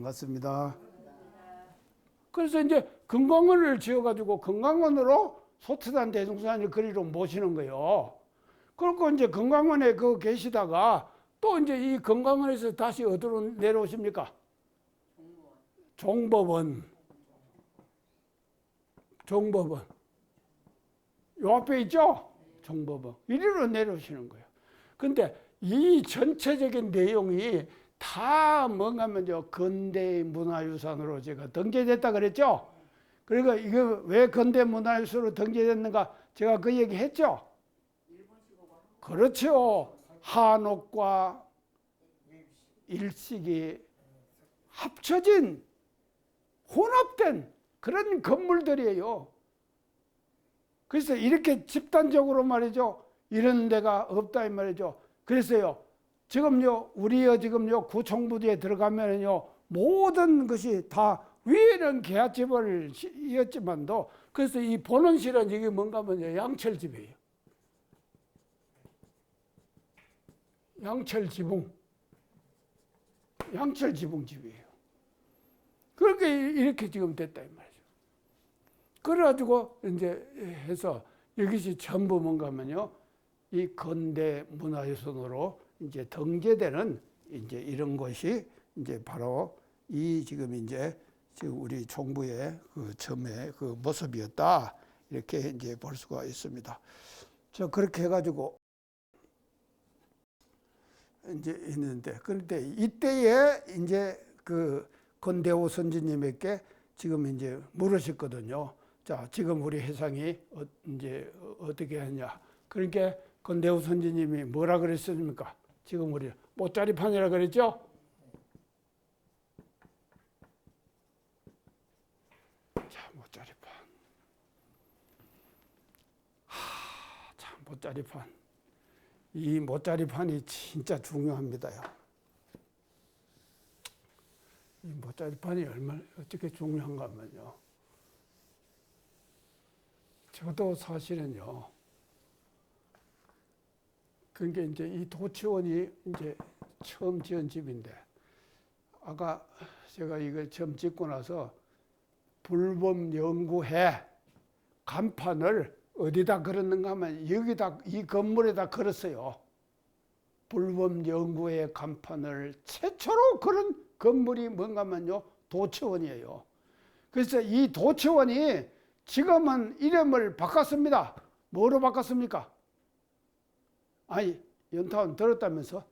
반갑습니다. 그래서 이제 금강원을 지어가지고 금강원으로 소트산 대종사님 거리로 모시는 거예요. 그리고 이제 금강원에 계시다가 또 이제 이 금강원에서 다시 어디로 내려오십니까? 종법원. 요 앞에 있죠? 종법원. 이리로 내려오시는 거예요. 근데 이 전체적인 내용이 다 뭔가 하면 근대 문화유산으로 제가 등재됐다 그랬죠? 그러니까 이게 왜 근대 문화유산으로 등재됐는가? 제가 그 얘기 했죠? 그렇죠. 한옥과 일식이 합쳐진 혼합된 그런 건물들이에요. 그래서 이렇게 집단적으로 말이죠. 이런 데가 없다 이 말이죠. 그래서요. 지금요, 우리요, 지금요, 구청부지에 들어가면요, 모든 것이 다 위에는 계약집을 이었지만도, 그래서 이 본원실은 이게 뭔가 하면요, 양철집이에요. 양철지붕집이에요. 그렇게 이렇게 지금 됐다 이 말이죠. 그래가지고 이제 해서 이것이 전부 뭔가 하면요, 이 근대 문화유산으로 이제 등재되는 이제 이런 것이 이제 바로 이 지금 우리 총부의 그 처음에 그 모습이었다 이렇게 이제 볼 수가 있습니다. 저 그렇게 해가지고 이제 있는데 그런데 이때에 이제 그 권대호 선지님에게 지금 이제 물으셨거든요. 자, 지금 우리 해상이 이제 어떻게 하냐. 그러니까 권대호 선지님이 뭐라 그랬습니까? 지금 우리 못자리판이라 그랬죠? 자, 못자리판. 참, 못자리판. 이 못자리판이 진짜 중요합니다요. 이 못자리판이 얼마나 어떻게 중요한가 하면요. 저도 사실은요. 그러니까 이제 이 도치원이 이제 처음 지은 집인데, 아까 제가 이거 처음 짓고 나서 불법연구회 간판을 어디다 걸었는가 하면 여기다 이 건물에다 걸었어요. 불법연구회 간판을 최초로 걸은 건물이 뭔가 하면요, 도치원이에요. 그래서 이 도치원이 지금은 이름을 바꿨습니다. 뭐로 바꿨습니까? 아니, 연타원 들었다면서?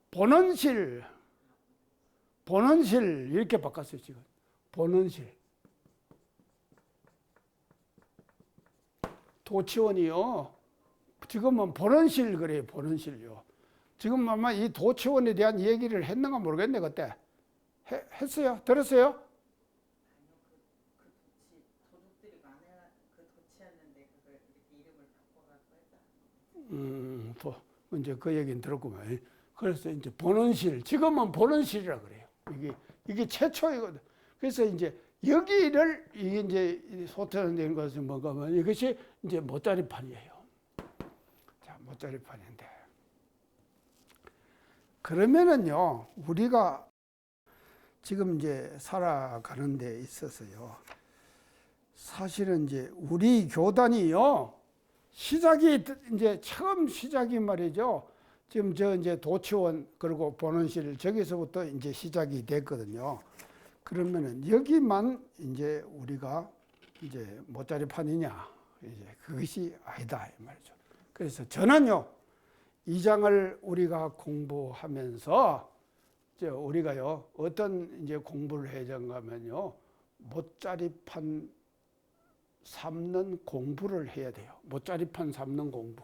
본원실 이렇게 바꿨어요. 지금 본원실. 도치원이요. 지금은 본원실 그래요. 본원실요. 지금 아마 이 도치원에 대한 얘기를 했는가 모르겠네 그때. 했어요? 들었어요? 이제 그 얘기는 들었구만. 그래서 이제 본원실, 지금은 본원실이라 그래요. 이게 최초이거든. 그래서 이제 여기를 이게 이제 소태된 것은 뭔가 하면 이것이 이제 못자리판이에요. 자, 못자리판인데. 그러면은요, 우리가 지금 이제 살아가는 데 있어서요, 사실은 이제 우리 교단이요, 시작이 이제 처음 시작이 말이죠. 지금 이제 도치원 그리고 본원실 저기서부터 이제 시작이 됐거든요. 그러면은 여기만 이제 우리가 이제 못자리판이냐, 이제 그것이 아니다 이 말이죠. 그래서 저는요, 이 장을 우리가 공부하면서 우리가요 어떤 이제 공부를 해야 되는가면요, 못자리판 삶는 공부를 해야 돼요. 못자리판 삶는 공부.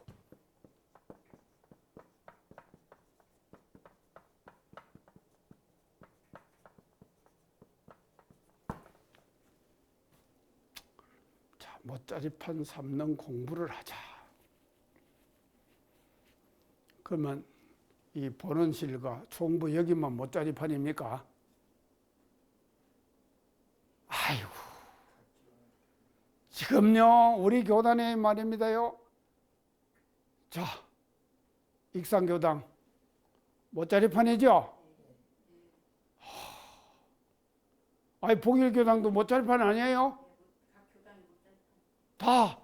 자, 못자리판 삶는 공부를 하자. 그러면 이 본원실과 총부 여기만 못자리판입니까? 아이고. 지금요, 우리 교단에 말입니다요. 자, 익산교당 못자리판이죠? 아니, 복일교당도 못자리판 아니에요? 다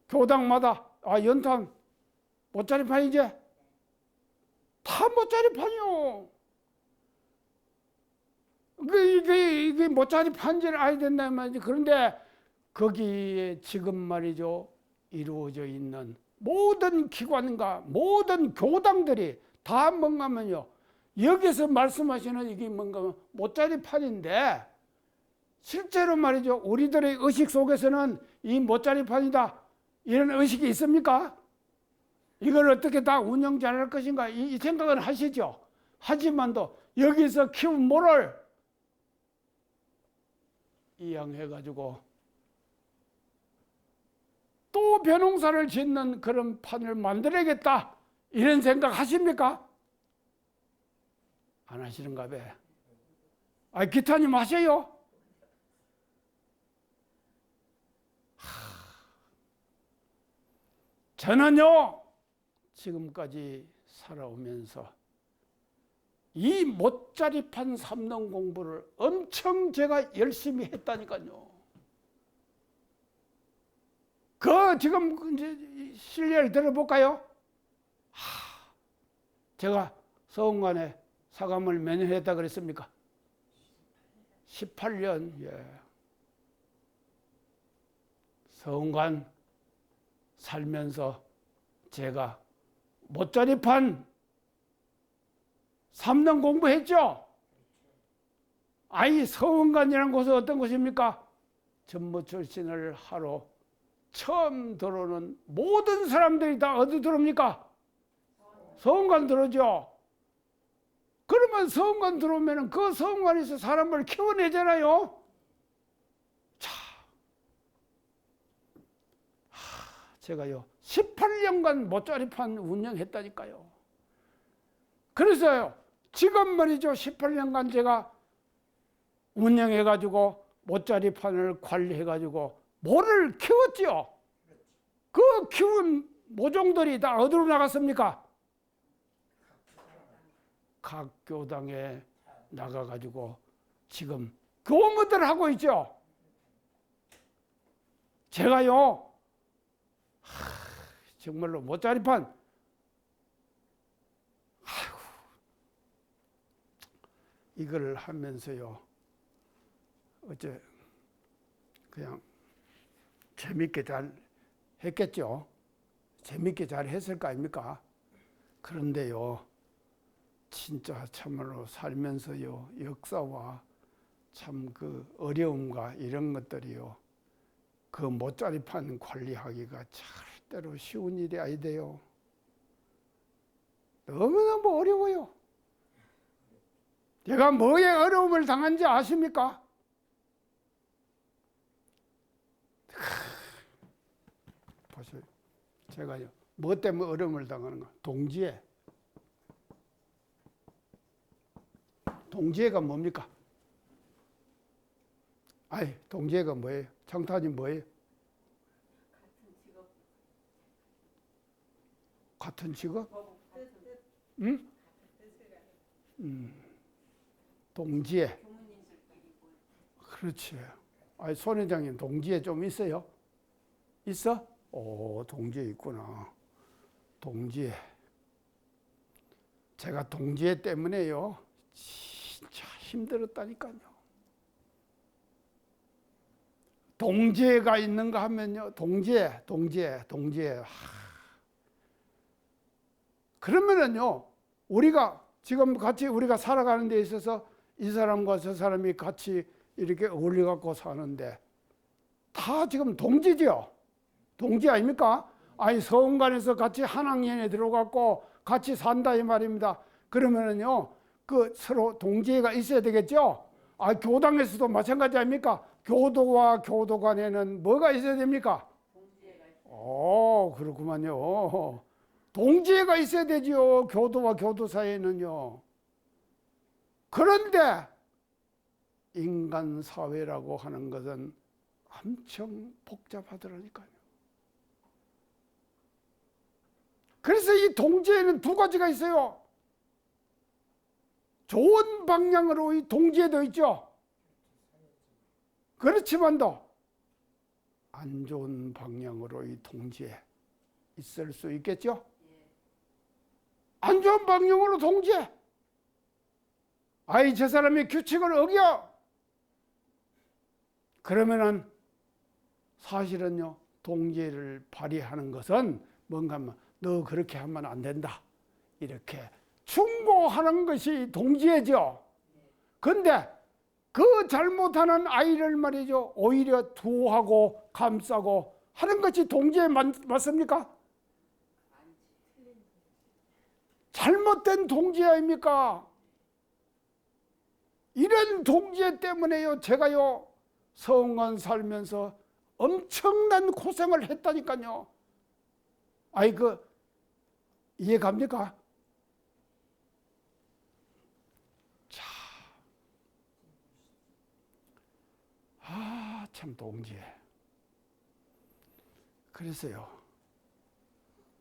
교당마다 연탄 못자리판이지? 다 못자리판이요. 이게 못자리판지를 알아야 된다는 말이지. 그런데 거기에 지금 말이죠, 이루어져 있는 모든 기관과 모든 교당들이 다 뭔가 하면요, 여기서 말씀하시는 이게 뭔가 하면 못자리판인데, 실제로 말이죠, 우리들의 의식 속에서는 이 못자리판이다 이런 의식이 있습니까? 이걸 어떻게 다 운영 잘할 것인가 이 생각은 하시죠. 하지만도 여기서 키운 모를 이양해가지고 또 벼농사를 짓는 그런 판을 만들어야겠다 이런 생각 하십니까? 안 하시는가 봐. 기타님 하세요? 저는요, 지금까지 살아오면서 이 못자리판 삼는 공부를 엄청 제가 열심히 했다니까요. 지금 이제 실례를 들어볼까요? 제가 서원관에 사감을 몇 년 했다 그랬습니까? 18년. 예. 서원관 살면서 제가 못자리판 삼는 공부했죠? 서원관이라는 곳은 어떤 곳입니까? 전무 출신을 하러 처음 들어오는 모든 사람들이 다 어디 들어옵니까? 서원관 들어오죠. 그러면 서원관 들어오면 그 서원관에서 사람을 키워내잖아요. 제가요 18년간 못자리판 운영했다니까요. 그래서요 지금 말이죠 18년간 제가 운영해가지고 못자리판을 관리해가지고 모를 키웠죠. 그 키운 모종들이 다 어디로 나갔습니까? 각 교당에 나가가지고 지금 교무들 하고 있죠. 제가요 정말로 못자리판 이걸 하면서요 어째 그냥 재밌게 잘 했겠죠. 재밌게 잘 했을 거 아닙니까? 그런데요 진짜 참으로 살면서요 역사와 참 그 어려움과 이런 것들이요 그 못자리판 관리하기가 절대로 쉬운 일이 아니돼요. 너무너무 어려워요. 제가 뭐에 어려움을 당한지 아십니까? 보세요. 제가요 뭐 때문에 어려움을 당하는가? 동지애. 동지애가 뭡니까? 동지애가 뭐예요? 청탄이 뭐예요? 같은 직업? 응? 동지애. 그렇지. 손 회장님 동지애 좀 있어요? 있어? 동지애 있구나. 동지애. 제가 동지애 때문에요 진짜 힘들었다니까요. 동지애가 있는가 하면요 동지애. 그러면은요 우리가 지금 같이 우리가 살아가는 데 있어서 이 사람과 저 사람이 같이 이렇게 어울려 갖고 사는데 다 지금 동지죠. 동지 아닙니까? 서원관에서 같이 한 학년에 들어갔고 같이 산다 이 말입니다. 그러면은요 그 서로 동지애가 있어야 되겠죠. 교당에서도 마찬가지 아닙니까? 교도와 교도 간에는 뭐가 있어야 됩니까? 동지애가 있어요. 그렇구만요. 동지애가 있어야 되지요. 교도와 교도 사이에는요. 그런데 인간 사회라고 하는 것은 엄청 복잡하더라니까요. 그래서 이 동지애는 두 가지가 있어요. 좋은 방향으로의 동지에도 있죠. 그렇지만도 안 좋은 방향으로의 동지에 있을 수 있겠죠. 안 좋은 방향으로 동지에 아이 저 사람이 규칙을 어겨 그러면은 사실은요 동지를 발휘하는 것은 뭔가 하면 너 그렇게 하면 안 된다 이렇게 충고하는 것이 동지애죠. 근데 그 잘못하는 아이를 말이죠 오히려 두하고 감싸고 하는 것이 동지애 맞습니까? 잘못된 동지애 아닙니까? 이런 동지애 때문에요 제가요 서원관 살면서 엄청난 고생을 했다니까요. 아이 이해 갑니까? 자, 참 동지애. 그래서요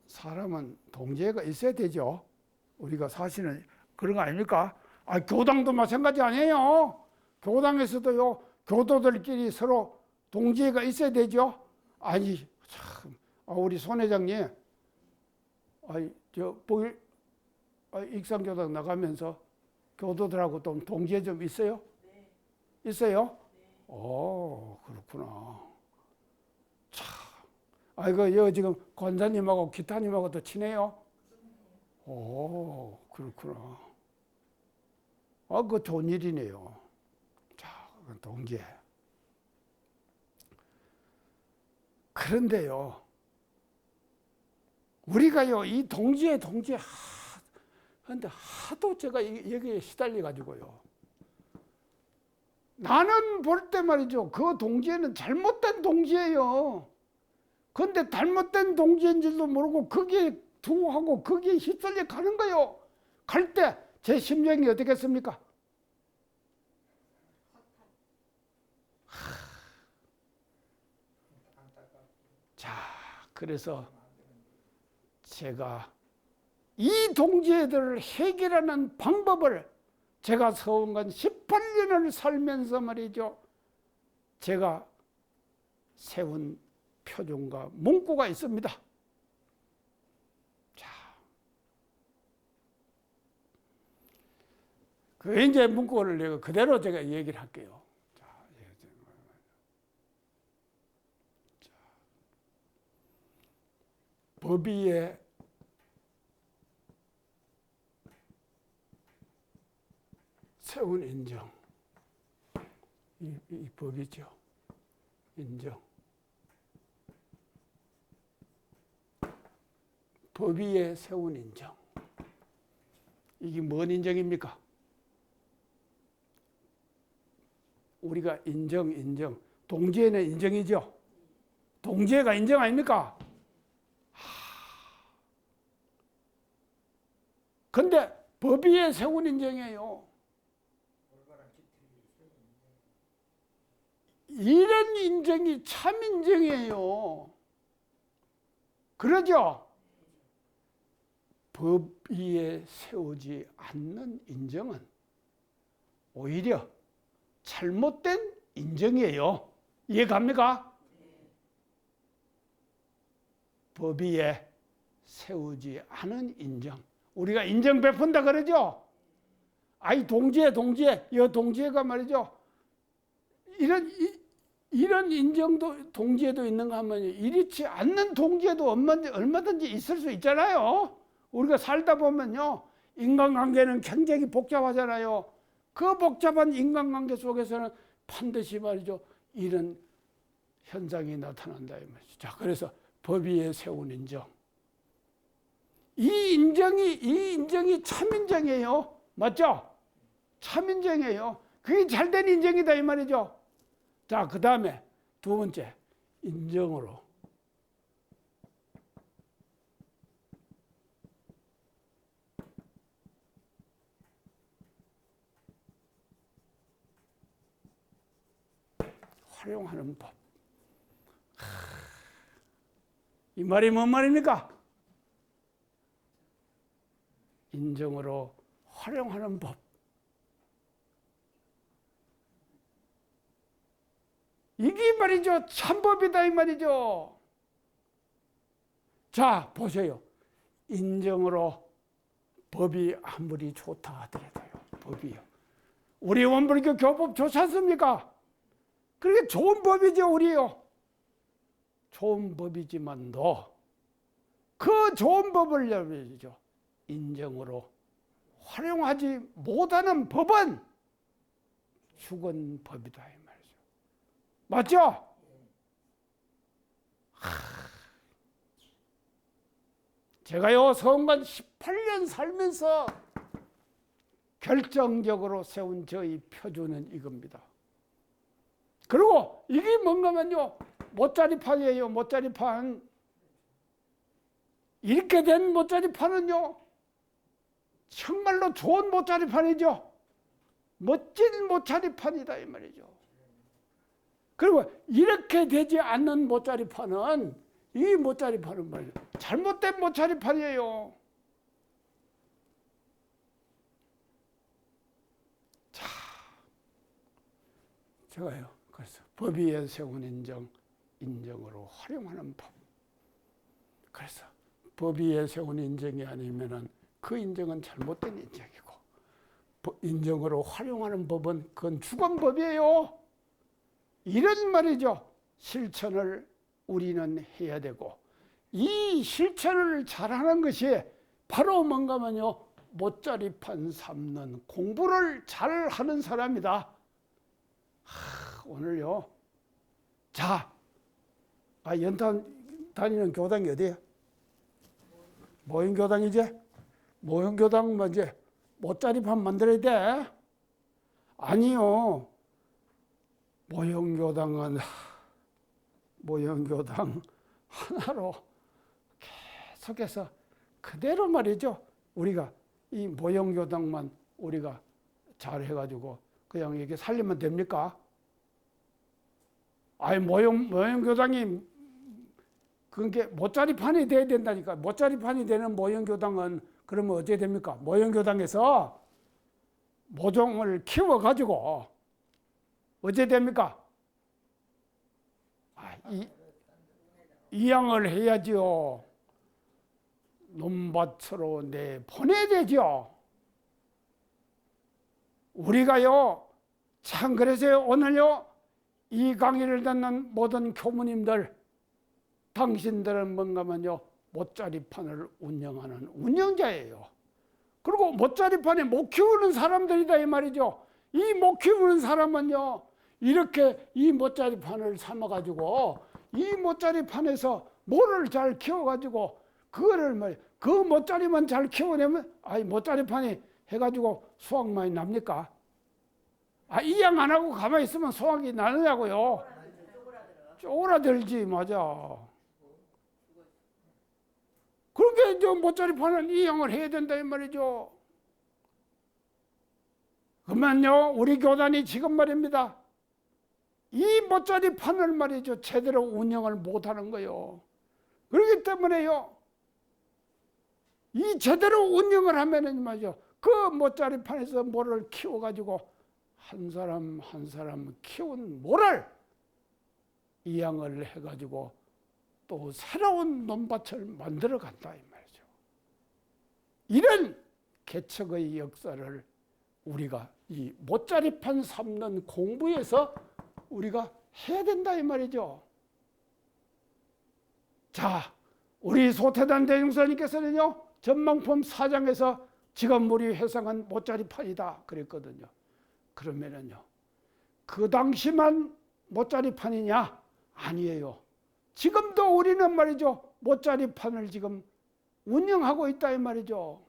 사람은 동지애가 있어야 되죠. 우리가 사실은 그런 거 아닙니까? 교당도 마찬가지 아니에요. 교당에서도요 교도들끼리 서로 동지애가 있어야 되죠. 아니 참 우리 손 회장님 익산교당 나가면서 교도들하고 좀 동지애 좀 있어요? 네. 있어요? 네. 그렇구나. 참 지금 권사님하고 기타님하고도 친해요? 그렇구나. 그거 좋은 일이네요. 자, 동지애. 그런데요, 우리가요, 이 동지애, 근데 하도 제가 여기에 시달려가지고요. 나는 볼 때 말이죠, 그 동지애는 잘못된 동지애예요. 근데 잘못된 동지애인 줄도 모르고 거기에 두하고 거기에 휩쓸려 가는 거예요. 갈 때 제 심정이 어떻겠습니까? 자, 그래서 제가 이 동지애들을 해결하는 방법을 제가 서원관 18년을 살면서 말이죠. 제가 세운 표준과 문구가 있습니다. 자, 이제 문구를 내가 그대로 제가 얘기를 할게요. 법위에 세운 인정. 이 법이죠. 인정. 법위에 세운 인정. 이게 뭔 인정입니까? 우리가 인정. 동지애는 인정이죠. 동지애가 인정 아닙니까? 근데 법위에 세운 인정이에요. 이런 인정이 참 인정이에요. 그러죠? 법위에 세우지 않는 인정은 오히려 잘못된 인정이에요. 이해 갑니까? 법위에 세우지 않은 인정. 우리가 인정 베푼다 그러죠? 동지애. 이 동지애가 말이죠. 이런 인정도 동지애도 있는가 하면 이렇지 않는 동지애도 얼마든지 있을 수 있잖아요. 우리가 살다 보면요. 인간관계는 굉장히 복잡하잖아요. 그 복잡한 인간관계 속에서는 반드시 말이죠. 이런 현상이 나타난다 이 말이죠. 자, 그래서 법위에 세운 인정. 이 인정이 참 인정이에요. 맞죠? 참 인정이에요. 그게 잘된 인정이다 이 말이죠. 자, 그 다음에 두 번째 인정으로 활용하는 법. 이 말이 뭔 말입니까? 인정으로 활용하는 법. 이게 말이죠. 참법이다 이 말이죠. 자, 보세요. 인정으로 법이 아무리 좋다 하더라도요. 법이요. 우리 원불교 교법 좋지 않습니까? 그렇게 좋은 법이죠, 우리요. 좋은 법이지만도 그 좋은 법을 말이죠. 인정으로 활용하지 못하는 법은 죽은 법이다 이 말이죠. 맞죠? 제가요 서원관 18년 살면서 결정적으로 세운 저희 표준은 이겁니다. 그리고 이게 뭔가면요, 모짜리판이에요. 모짜리판. 이렇게 된 모짜리판은요, 정말로 좋은 모짜리판이죠. 멋진 모짜리판이다 이 말이죠. 그리고 이렇게 되지 않는 모짜리판은, 이 모짜리판은 말이죠, 잘못된 모짜리판이에요. 자, 제가요, 그래서 법 위에 세운 인정으로 활용하는 법. 그래서 법 위에 세운 인정이 아니면은 그 인정은 잘못된 인정이고, 인정으로 활용하는 법은 그건 죽은 법이에요. 이런 말이죠. 실천을 우리는 해야 되고, 이 실천을 잘하는 것이 바로 뭔가면요, 모짜리판 삼는 공부를 잘하는 사람이다. 오늘요, 자, 연탄 다니는 교당이 어디야? 모형교당이지? 모형교당 이제 모짜리판 만들어야 돼? 아니요. 모형교당 하나로 계속해서 그대로 말이죠. 우리가 이 모형교당만 우리가 잘 해가지고 그냥 이렇게 살리면 됩니까? 아니, 모형교당이 그게 모짜리판이 돼야 된다니까. 모짜리판이 되는 모형교당은 그러면 어떻게 됩니까? 모형교당에서 모종을 키워가지고 어떻게 됩니까? 이양을 해야지요. 논밭으로 내보내야 되죠. 우리가요, 참 그래서요, 오늘요, 이 강의를 듣는 모든 교무님들, 당신들은 뭔가면요, 모짜리판을 운영하는 운영자예요. 그리고 모짜리판에 못 키우는 사람들이다 이 말이죠. 이 못 키우는 사람은요, 이렇게 이 모짜리판을 삼아가지고 이 모짜리판에서 모를 잘 키워가지고 그거를 그 모짜리만 잘 키워내면, 모짜리판이 해가지고 수확 많이 납니까? 이양 안 하고 가만히 있으면 수확이 나느냐고요? 쪼그라들지, 맞아. 그렇게 이제 모짜리판은 이양을 해야 된다 이 말이죠. 그러면요, 우리 교단이 지금 말입니다, 이 모짜리판을 말이죠, 제대로 운영을 못하는 거예요. 그렇기 때문에요, 이 제대로 운영을 하면은 말이죠, 그 모짜리판에서 모를 키워가지고 한 사람 한 사람 키운 모를 이양을 해가지고 또 새로운 논밭을 만들어 간다 이 말이죠. 이런 개척의 역사를 우리가 이 모짜리판 삼는 공부에서 우리가 해야 된다 이 말이죠. 자, 우리 소태단 대중사님께서는요, 전망품 4장에서 지금 우리 회상은 모짜리판이다 그랬거든요. 그러면은요, 그 당시만 모짜리판이냐? 아니에요. 지금도 우리는 말이죠, 모짜리판을 지금 운영하고 있다 이 말이죠.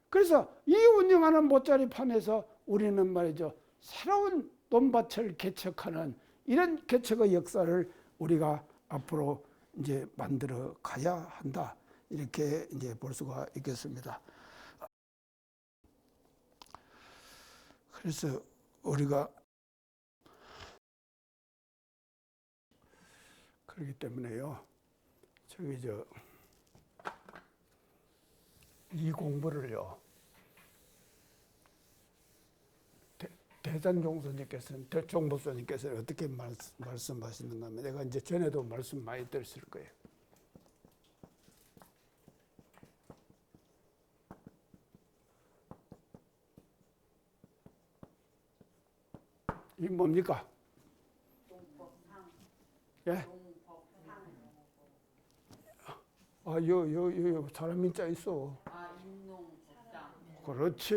그래서 이 운영하는 모짜리판에서 우리는 말이죠, 새로운 논밭을 개척하는 이런 개척의 역사를 우리가 앞으로 이제 만들어 가야 한다. 이렇게 이제 볼 수가 있겠습니다. 그래서 우리가 그렇기 때문에요, 이 공부를요, 대산종수님께서는 종보수님께서는 어떻게 말씀하시는가 하면 내가 이제 전에도 말씀 많이 들었을 거예요. 이 뭡니까? 예? 요 사람 인자 있어. 인농법상. 그렇지.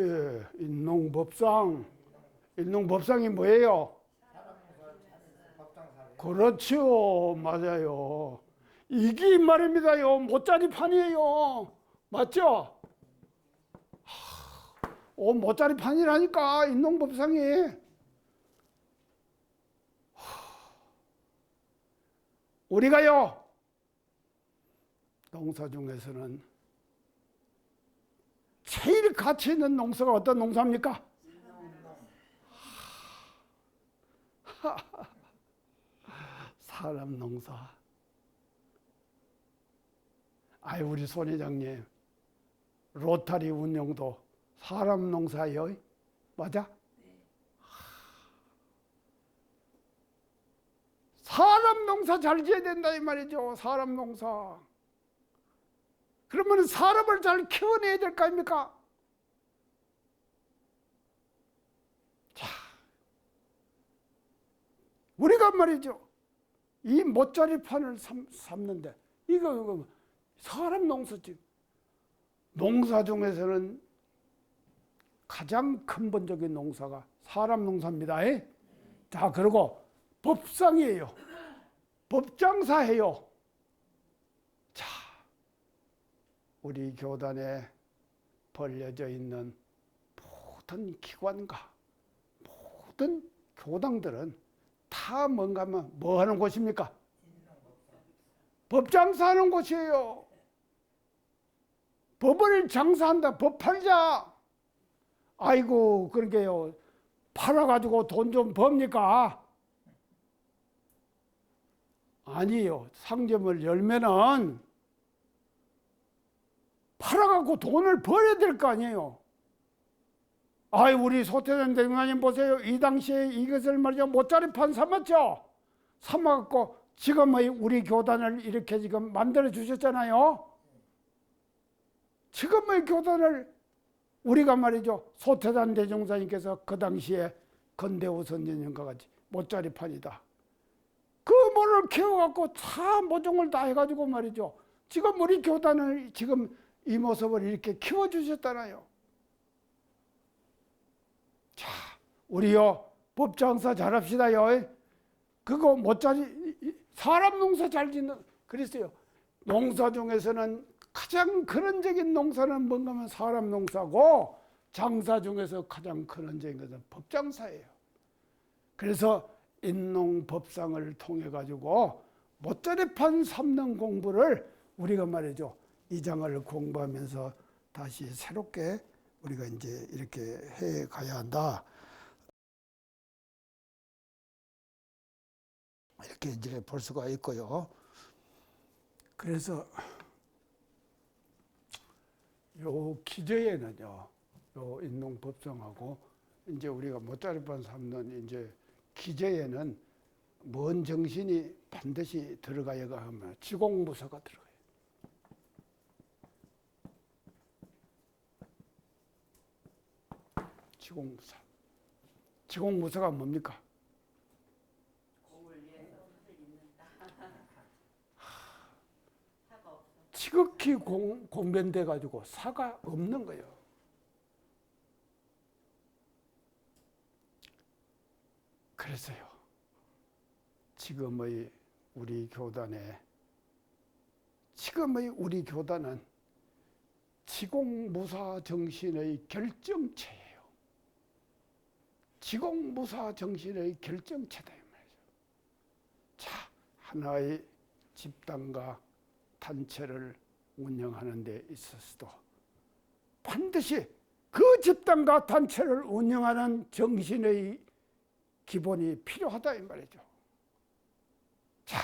인농법상. 인농법상이 뭐예요? 그렇죠. 맞아요. 이게 말입니다요. 모짜리판이에요. 맞죠? 모짜리판이라니까 인농법상이. 우리가요. 농사 중에서는 제일 가치 있는 농사가 어떤 농사입니까? 사람 농사. 우리 손 회장님, 로타리 운영도 사람 농사예요. 맞아? 사람 농사 잘 지어야 된다 이 말이죠. 사람 농사. 그러면 사람을 잘 키워내야 될 거 아닙니까? 자, 우리가 말이죠. 이 모짜리판을 삼는데 이거 사람 농사지. 농사 중에서는 가장 근본적인 농사가 사람 농사입니다. 자, 그리고 법상이에요. 법장사해요. 자, 우리 교단에 벌려져 있는 모든 기관과 모든 교당들은 다 뭔가 하면 뭐 하는 곳입니까? 법장사하는 곳이에요. 법을 장사한다. 법 팔자. 아이고, 그러게요. 팔아가지고 돈 좀 법니까? 아니요. 상점을 열면은 팔아갖고 돈을 벌어야 될 거 아니에요. 우리 소태전 대장님 보세요. 이 당시에 이것을 말이죠. 모짜리판 삼았죠? 삼아갖고 지금의 우리 교단을 이렇게 지금 만들어 주셨잖아요. 지금의 교단을 우리가 말이죠. 소태단 대종사님께서 그 당시에 건대우 선생님과 같이 모짜리판이다. 그 모를 키워갖고 다 모종을 다 해가지고 말이죠. 지금 우리 교단을 지금 이 모습을 이렇게 키워주셨잖아요. 자, 우리요 법장사 잘합시다요. 그거 모짜리 사람 농사 잘 짓는 그랬어요. 농사 중에서는 가장 근원적인 농사는 뭔가 하면 사람 농사고 장사 중에서 가장 근원적인 것은 법장사예요. 그래서 인농법상을 통해 가지고 모짜리판 삼는 공부를 우리가 말이죠. 이 장을 공부하면서 다시 새롭게 우리가 이제 이렇게 해 가야 한다. 이렇게 이제 볼 수가 있고요. 그래서 요 기저에는요, 요 인농법상하고 이제 우리가 모짜리판 삼는 이제 기저에는 뭔 정신이 반드시 들어가야 하면 지공무사가 들어가요. 지공무사. 지공무사가 뭡니까? 공을 위해서 흙을 잇는다. 사가 없어. 지극히 공변돼 가지고 사가 없는 거예요. 그래서요. 지금의 우리 교단은 지공무사 정신의 결정체예요. 지공무사 정신의 결정체다 이 말이죠. 자, 하나의 집단과 단체를 운영하는 데 있어서도 반드시 그 집단과 단체를 운영하는 정신의 기본이 필요하다 이 말이죠. 자,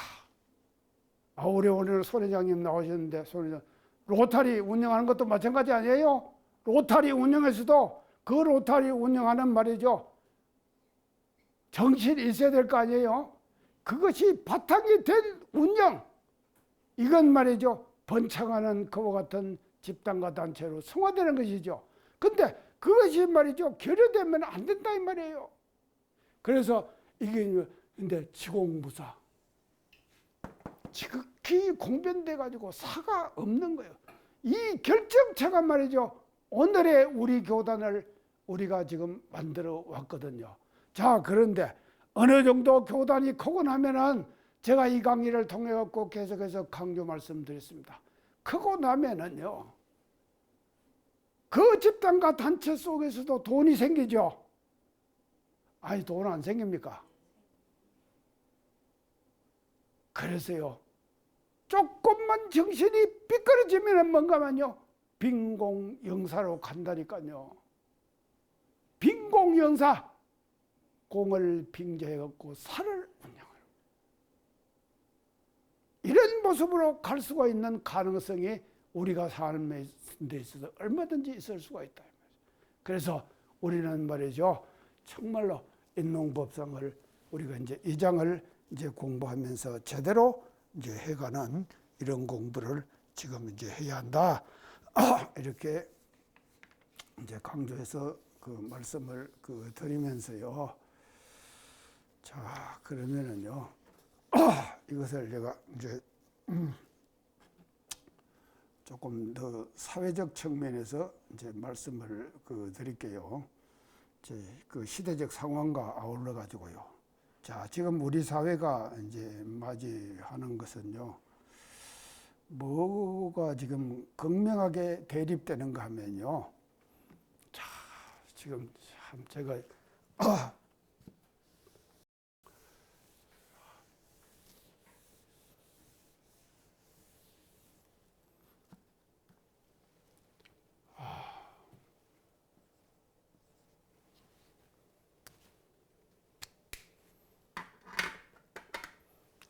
우리 오늘 손 회장님 나오셨는데 손 회장 로타리 운영하는 것도 마찬가지 아니에요? 로타리 운영에서도 그 로타리 운영하는 말이죠. 정신이 있어야 될 거 아니에요. 그것이 바탕이 된 운영, 이건 말이죠, 번창하는 그와 같은 집단과 단체로 성화되는 것이죠. 근데 그것이 말이죠, 결여되면 안 된다 이 말이에요. 그래서 이게 근데 지공무사 지극히 공변돼 가지고 사가 없는 거예요. 이 결정체가 말이죠, 오늘의 우리 교단을 우리가 지금 만들어 왔거든요. 자, 그런데 어느 정도 교단이 크고 나면은 제가 이 강의를 통해 갖고 계속해서 강조 말씀드렸습니다. 크고 나면은요, 그 집단과 단체 속에서도 돈이 생기죠. 아니, 돈 안 생깁니까? 그래서요, 조금만 정신이 삐뚤어지면 뭔가만요, 빈공영사로 간다니까요. 빈공영사, 공을 빙자해갖고 사를 운영하는 이런 모습으로 갈 수가 있는 가능성이 우리가 사는 데 있어서 얼마든지 있을 수가 있다. 그래서 우리는 말이죠, 정말로 인농법상을 우리가 이제 이 장을 이제 공부하면서 제대로 이제 해가는 이런 공부를 지금 이제 해야 한다. 이렇게 이제 강조해서 그 말씀을 드리면서요. 자, 그러면은요, 이것을 제가 이제 조금 더 사회적 측면에서 이제 말씀을 드릴게요. 이제 그 시대적 상황과 아울러 가지고요. 자, 지금 우리 사회가 이제 맞이하는 것은요, 뭐가 지금 극명하게 대립되는가 하면요. 자, 지금 참 제가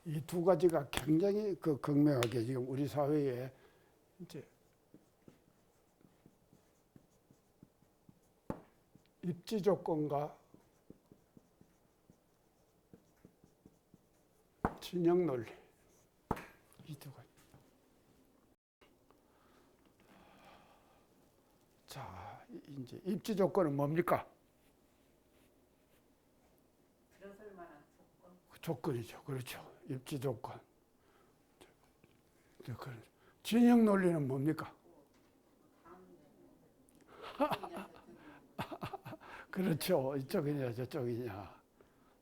이 두 가지가 굉장히 극명하게 지금 우리 사회에 이제 입지 조건과 진영 논리, 이 두 가지. 자, 이제 입지 조건은 뭡니까? 들어설 만한 조건. 조건이죠. 그렇죠. 입지 조건. 진영 논리는 뭡니까? 그렇죠. 이쪽이냐 저쪽이냐.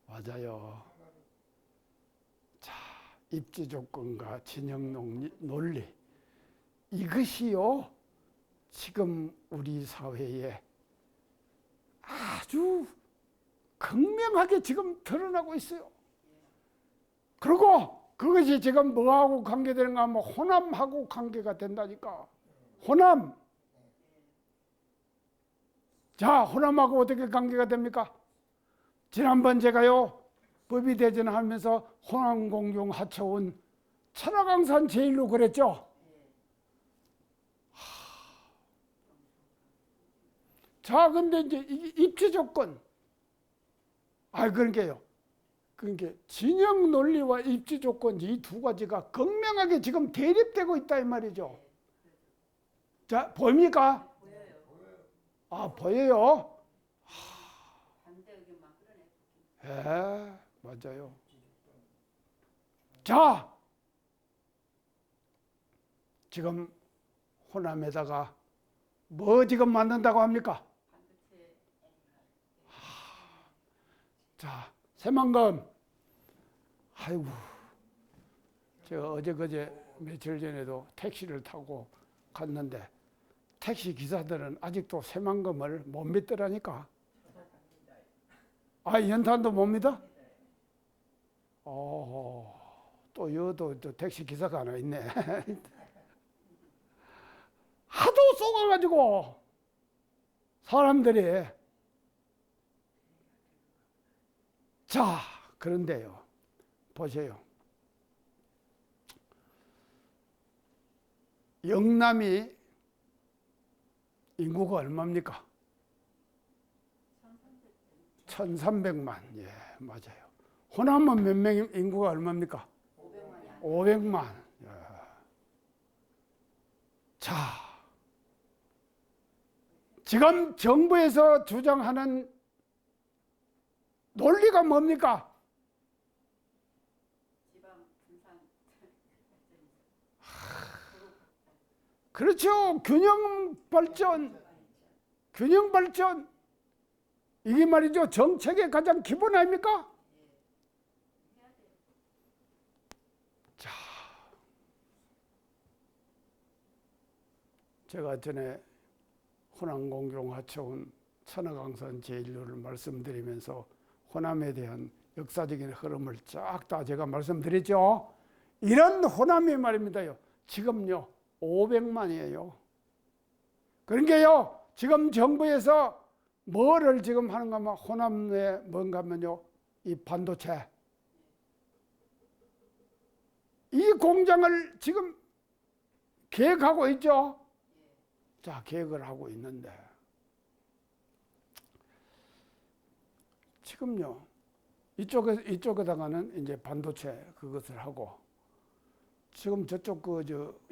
맞아요. 자, 입지 조건과 진영 논리. 이것이요, 지금 우리 사회에 아주 극명하게 지금 드러나고 있어요. 그리고 그것이 지금 뭐하고 관계되는가 하면 호남하고 관계가 된다니까. 호남. 자, 호남하고 어떻게 관계가 됩니까? 지난번 제가요, 법의대전하면서 호남공중 하천운 천하강산 제일로 그랬죠. 자, 근데 이제 입지 조건. 그러니까요. 그러니까 진영 논리와 입지 조건, 이 두 가지가 극명하게 지금 대립되고 있다 이 말이죠. 자, 보입니까? 보여요. 보여요? 반대 의견만 끌어내. 맞아요. 자, 지금 호남에다가 뭐 지금 만든다고 합니까? 반도체. 자, 새만금. 아이고, 제가 어제 그제 며칠 전에도 택시를 타고 갔는데 택시 기사들은 아직도 새만금을 못 믿더라니까. 연탄도 못 믿어? 또 여도 또 택시 기사가 하나 있네. 하도 쏘가가지고 사람들이. 자, 그런데요, 보세요. 영남이 인구가 얼마입니까? 1300만. 예, 맞아요. 호남은 몇 명, 인구가 얼마입니까? 500만이 500만. 예. 자, 지금 정부에서 주장하는 논리가 뭡니까? 지방 분산 그렇죠. 균형 발전. 균형 발전. 이게 말이죠. 정책의 가장 기본 아닙니까? 자, 제가 전에 호남공동 하초원 천하강산 제1호를 말씀드리면서 호남에 대한 역사적인 흐름을 쫙 다 제가 말씀드렸죠. 이런 호남이 말입니다요. 지금요 500만이에요. 그러니까요 지금 정부에서 뭐를 지금 하는가 하면 호남에 뭔가 하면요 이 반도체 이 공장을 지금 계획하고 있죠. 자, 계획을 하고 있는데 지금요 이쪽에다가는 이제 반도체 그것을 하고 지금 저쪽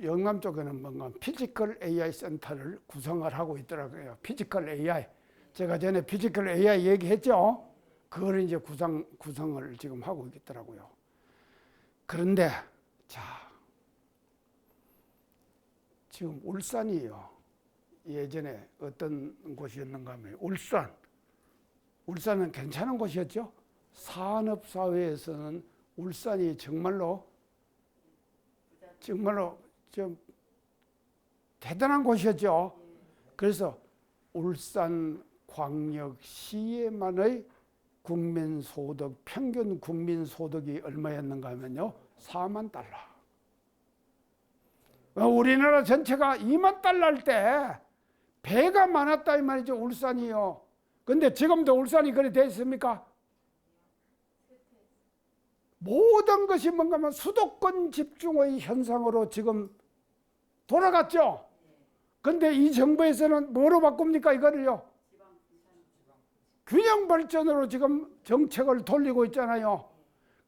영남 쪽에는 뭔가 피지컬 AI 센터를 구성을 하고 있더라고요. 피지컬 AI. 제가 전에 피지컬 AI 얘기했죠. 그걸 이제 구성을 지금 하고 있더라고요. 그런데 자, 지금 울산이요. 예전에 어떤 곳이었는가 하면 울산은 괜찮은 곳이었죠. 산업사회에서는 울산이 정말로 좀 대단한 곳이었죠. 그래서 울산광역시에만의 국민소득, 평균 국민소득이 얼마였는가 하면요 4만 달러. 우리나라 전체가 2만 달러일 때 배가 많았다 이 말이죠. 울산이요. 근데 지금도 울산이 그래 돼 있습니까? 모든 것이 뭔가 하면 수도권 집중의 현상으로 지금 돌아갔죠. 근데 이 정부에서는 뭐로 바꿉니까 이거를요? 균형 발전으로 지금 정책을 돌리고 있잖아요.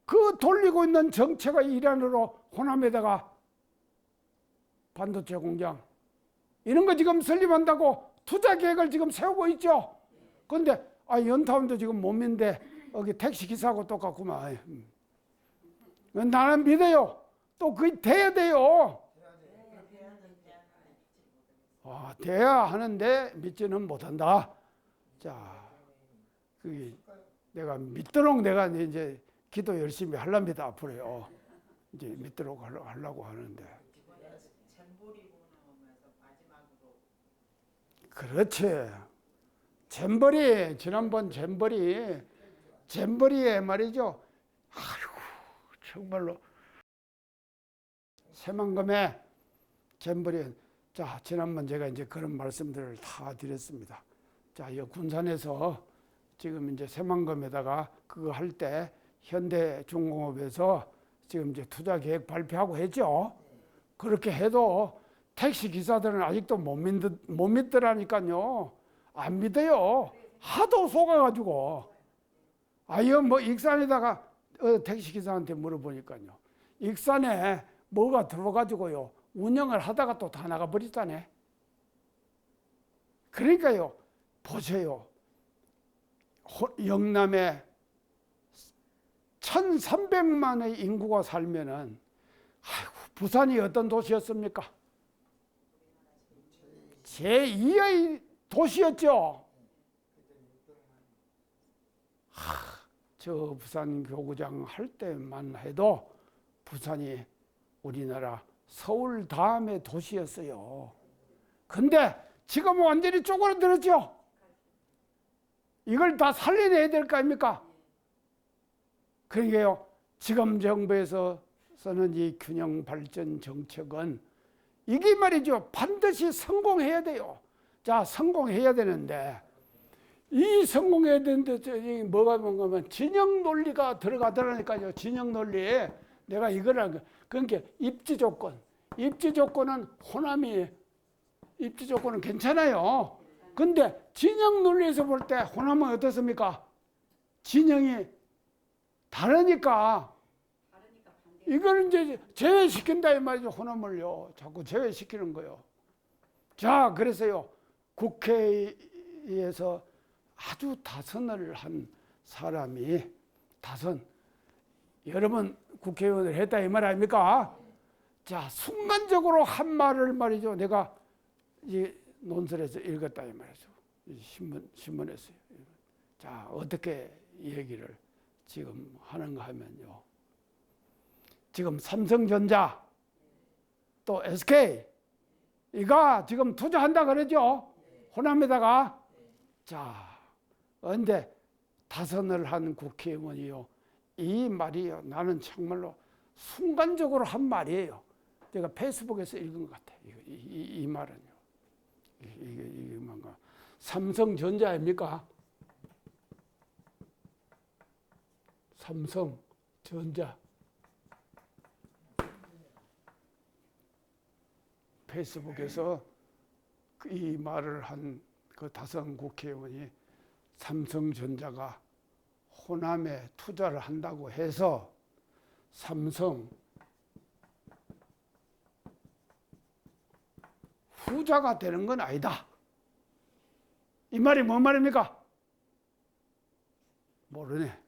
그 돌리고 있는 정책의 일환으로 호남에다가 반도체 공장 이런 거 지금 설립한다고 투자 계획을 지금 세우고 있죠. 그런데 연타운도 지금 몸인데 여기 택시 기사하고 똑같구만. 나는 믿어요. 또 그게 돼야 돼요. 돼야 하는데 믿지는 못한다. 자, 그게 내가 믿도록 내가 이제 기도 열심히 하랍니다. 앞으로요. 이제 믿도록 하려고 하는데. 그렇지. 잼버리, 지난번 잼버리에 말이죠. 아이고, 정말로. 새만금에 잼버리. 자, 지난번 제가 이제 그런 말씀들을 다 드렸습니다. 자, 이 군산에서 지금 이제 새만금에다가 그거 할 때 현대중공업에서 지금 이제 투자 계획 발표하고 했죠. 그렇게 해도 택시 기사들은 아직도 못 믿더라니까요. 안 믿어요. 하도 속아가지고. 이거 뭐 익산에다가 택시 기사한테 물어보니까요. 익산에 뭐가 들어가지고요. 운영을 하다가 또 다 나가버렸다네. 그러니까요. 보세요. 영남에 1300만의 인구가 살면은 부산이 어떤 도시였습니까? 제2의 도시였죠. 저 부산 교구장 할 때만 해도 부산이 우리나라 서울 다음의 도시였어요. 근데 지금은 완전히 쪼그라들었죠. 이걸 다 살려내야 될 거 아닙니까? 그러니까요. 지금 정부에서는 이 균형 발전 정책은 이게 말이죠. 반드시 성공해야 돼요. 자, 성공해야 되는데 이 성공해야 되는데 뭐가 뭔가면 진영 논리가 들어가더라니까요. 진영 논리에 내가 이거를 그러니까 입지 조건은 호남이 입지 조건은 괜찮아요. 근데 진영 논리에서 볼 때 호남은 어떻습니까? 진영이 다르니까 다르니까 반대. 이걸 이제 제외시킨다 이 말이죠. 호남을요. 자꾸 제외시키는 거요. 자, 그래서요. 국회에서 아주 다선을 한 사람이 다선 여러분 국회의원을 했다 이 말 아닙니까? 자, 순간적으로 한 말을 말이죠. 내가 이 논설에서 읽었다 이 말이죠. 신문에서요. 자, 어떻게 얘기를 지금 하는가 하면요. 지금 삼성전자 또 SK 이가 지금 투자한다 그러죠. 호남에다가. 자, 그런데 다선을 한 국회의원이요. 이 말이요. 나는 정말로 순간적으로 한 말이에요. 내가 페이스북에서 읽은 것 같아요. 이 말은요. 이게 뭔가 삼성전자입니까? 삼성전자. 페이스북에서 이 말을 한 그 다선 국회의원이 삼성전자가 호남에 투자를 한다고 해서 삼성 후자가 되는 건 아니다. 이 말이 뭔 말입니까? 모르네.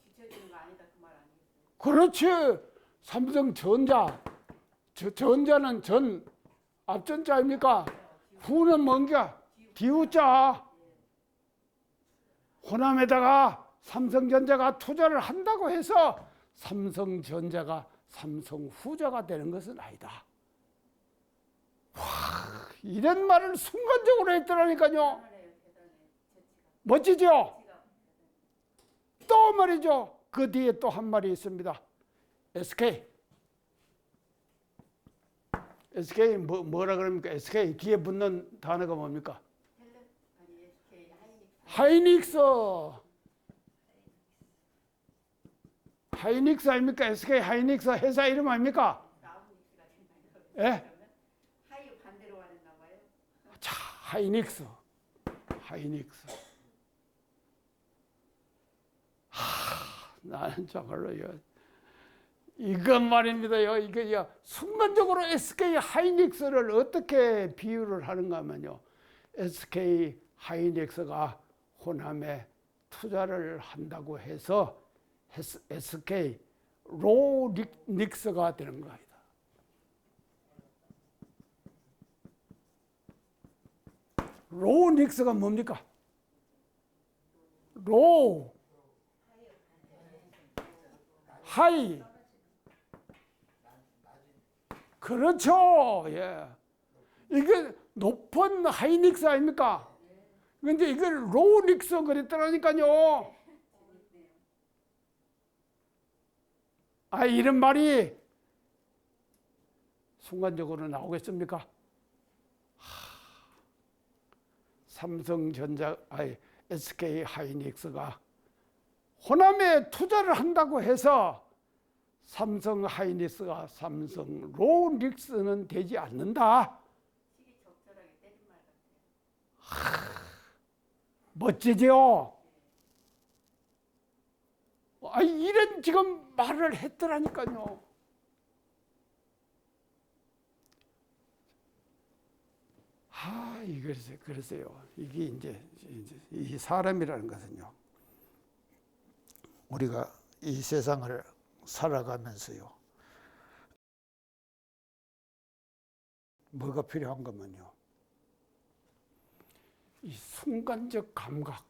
뒤처지는 거 아니다 그 말 아니겠어요? 그렇지. 삼성전자. 전자는 전 앞전자 아닙니까? 후는 뭔가 뒤우자. 호남에다가 삼성전자가 투자를 한다고 해서 삼성전자가 삼성 후자가 되는 것은 아니다. 와, 이런 말을 순간적으로 했더라니까요. 대단해요, 대단해. 재치가. 멋지죠? 재치가 대단해. 또 말이죠. 그 뒤에 또 한 말이 있습니다. SK. SK 뭐라 그럽니까? SK 뒤에 붙는 단어가 뭡니까? 헬름 아니 SK 하이닉스. 하이닉스. 하이닉스 아닙니까? SK 하이닉스 회사 이름 아닙니까? 나우닉스가 됐나요? 예? 하이 반대로 하는가 봐요. 자, 하이닉스. 하이닉스. 나는 정말로요. 이것 말입니다요. 이게 순간적으로 SK 하이닉스를 어떻게 비유를 하는가 하면요. SK 하이닉스가 호남에 투자를 한다고 해서 SK 로닉스가 되는 겁니다. 로닉스가 뭡니까? 로 하이. 그렇죠. 예. 이게 높은 하이닉스 아닙니까? 근데 이걸 로닉스 그랬더라니까요. 아, 이런 말이 순간적으로 나오겠습니까? 삼성전자, SK 하이닉스가 호남에 투자를 한다고 해서 삼성 하이닉스가 삼성 로닉스는 되지 않는다. 시기 적절하게 때린 말 같아요. 멋지죠? 이런 지금 말을 했더라니까요. 그래서요. 이게 이제 이 사람이라는 것은요. 우리가 이 세상을 살아가면서요. 뭐가 필요한 거면요. 이 순간적 감각.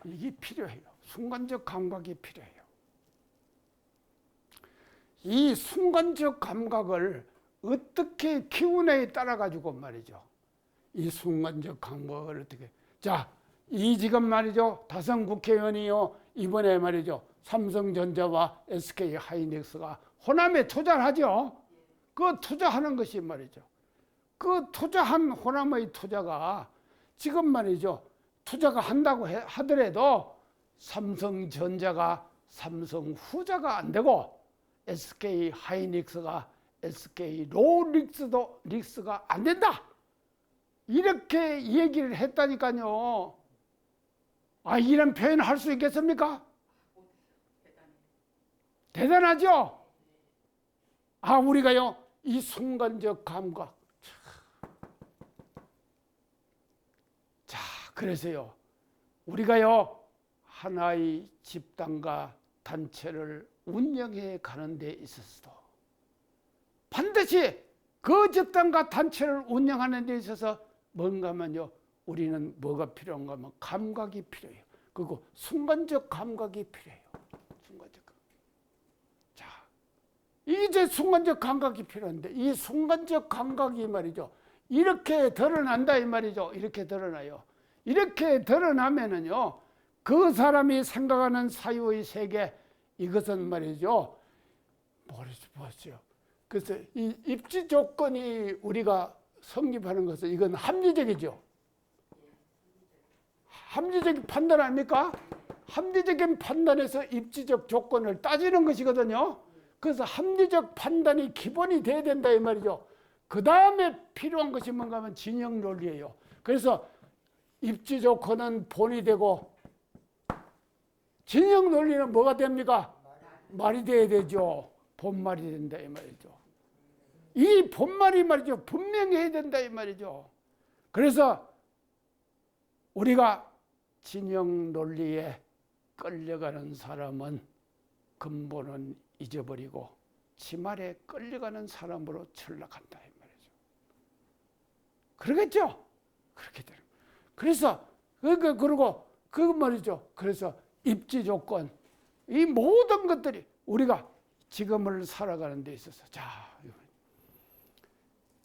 이게 필요해요. 순간적 감각이 필요해요. 이 순간적 감각을 어떻게 키우냐에 따라 가지고 말이죠. 이 순간적 감각을 어떻게. 자, 이 지금 말이죠. 다선 국회의원이요. 이번에 말이죠. 삼성전자와 SK 하이닉스가 호남에 투자를 하죠. 그 투자하는 것이 말이죠. 그 투자한 호남의 투자가 지금 말이죠. 투자가 한다고 하더라도 삼성전자가 삼성 후자가 안 되고 SK 하이닉스가 SK 릭스가 안 된다. 이렇게 얘기를 했다니까요. 아, 이런 표현을 할 수 있겠습니까? 대단하죠? 아, 우리가요, 이 순간적 감각. 자, 그래서요, 우리가요, 하나의 집단과 단체를 운영해 가는 데 있어서도 반드시 그 집단과 단체를 운영하는 데 있어서 뭔가 하면요, 우리는 뭐가 필요한가 하면 감각이 필요해요. 그리고 순간적 감각이 필요해요. 순간적 감각. 자, 이제 순간적 감각이 필요한데 이 순간적 감각이 말이죠, 이렇게 드러난다 이 말이죠. 이렇게 드러나요. 이렇게 드러나면은요, 그 사람이 생각하는 사유의 세계, 이것은 말이죠, 뭐죠? 그래서 이 입지 조건이 우리가 성립하는 것은 이건 합리적이죠. 합리적인 판단 아닙니까? 합리적인 판단에서 입지적 조건을 따지는 것이거든요. 그래서 합리적 판단이 기본이 돼야 된다 이 말이죠. 그 다음에 필요한 것이 뭔가 하면 진영 논리예요. 그래서 입지 조건은 본이 되고 진영 논리는 뭐가 됩니까? 말이 돼야 되죠. 본말이 된다 이 말이죠. 이 본말이 말이죠, 분명해야 된다 이 말이죠. 그래서 우리가 진영 논리에 끌려가는 사람은 근본은 잊어버리고 지말에 끌려가는 사람으로 전락한다 이 말이죠. 그러겠죠? 그렇게 되는. 그래서 그리고 그 말이죠. 그래서 입지 조건, 이 모든 것들이 우리가 지금을 살아가는 데 있어서, 자,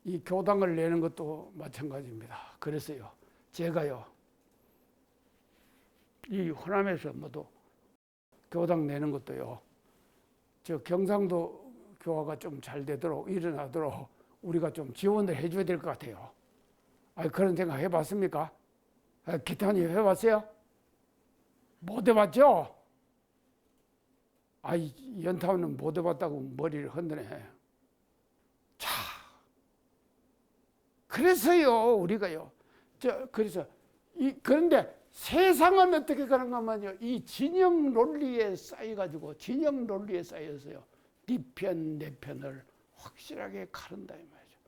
이 교당을 내는 것도 마찬가지입니다. 그래서요, 제가요, 이 호남에서 모두 교당 내는 것도요, 저 경상도 교화가 좀 잘 되도록 일어나도록 우리가 좀 지원을 해줘야 될 것 같아요. 아, 그런 생각 해봤습니까? 기타님 해봤어요? 못 해봤죠? 아, 연타오는 못 해봤다고 머리를 흔드네. 자, 그래서요, 우리가요, 그래서 그런데 세상은 어떻게 가는가 하면요, 이 진영 논리에 쌓여가지고, 진영 논리에 쌓여서요, 네 편, 내 편을 확실하게 가른다 이 말이죠.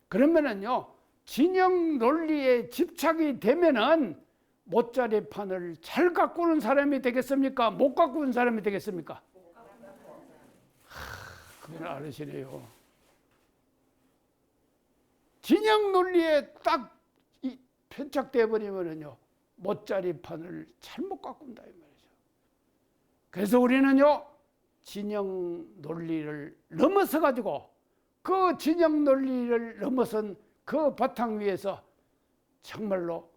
그러면은요, 진영 논리에 집착이 되면은 못자리판을 잘 가꾸는 사람이 되겠습니까? 못 가꾸는 사람이 되겠습니까? 그건 알으시네요. 진영 논리에 딱 편착돼 버리면은요, 못자리판을 잘못 가꾼다 이 말이죠. 그래서 우리는요, 진영 논리를 넘어서 가지고 그 진영 논리를 넘어선 그 바탕 위에서 정말로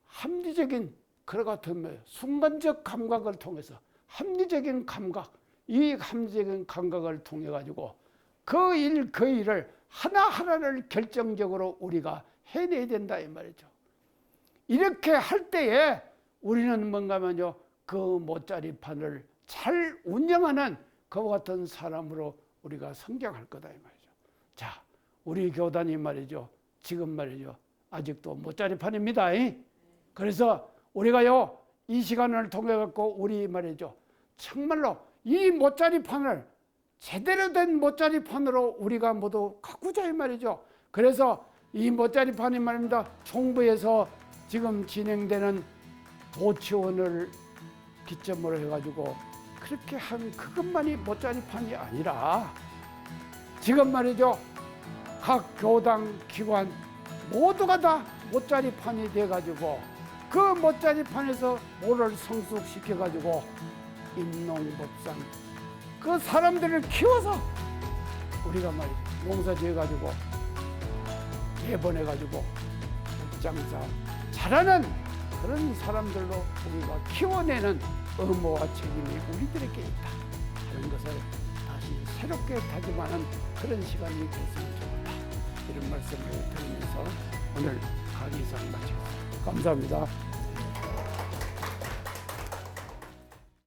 합리적인 그와 같은 순간적 감각을 통해서 합리적인 감각, 이 합리적인 감각을 통해 가지고 그 일을 하나하나를 결정적으로 우리가 해내야 된다 이 말이죠. 이렇게 할 때에 우리는 뭔가 하면요, 그 못자리판을 잘 운영하는 그와 같은 사람으로 우리가 성장할 거다 이 말이죠. 자, 우리 교단이 말이죠, 지금 말이죠, 아직도 못자리판입니다. 그래서 우리가요, 이 시간을 통해 갖고 우리 말이죠, 정말로 이 못자리판을 제대로 된 못자리판으로 우리가 모두 가꾸자 이 말이죠. 그래서 이 못자리판이 말입니다, 총부에서 지금 진행되는 도치원을 기점으로 해가지고 그렇게 한 그것만이 못자리판이 아니라 지금 말이죠, 각 교당 기관 모두가 다 못자리판이 돼가지고 그 못자리판에서 뭐를 성숙시켜가지고 임농법상 그 사람들을 키워서 우리가 말이죠, 농사 지어가지고 개번해가지고 장사 잘하는 그런 사람들로 우리가 키워내는 의무와 책임이 우리들에게 있다 하는 것을 다시 새롭게 다짐하는 그런 시간이 됐으면 좋겠다, 이런 말씀을 드리면서 오늘 강의상 마치겠습니다. 감사합니다.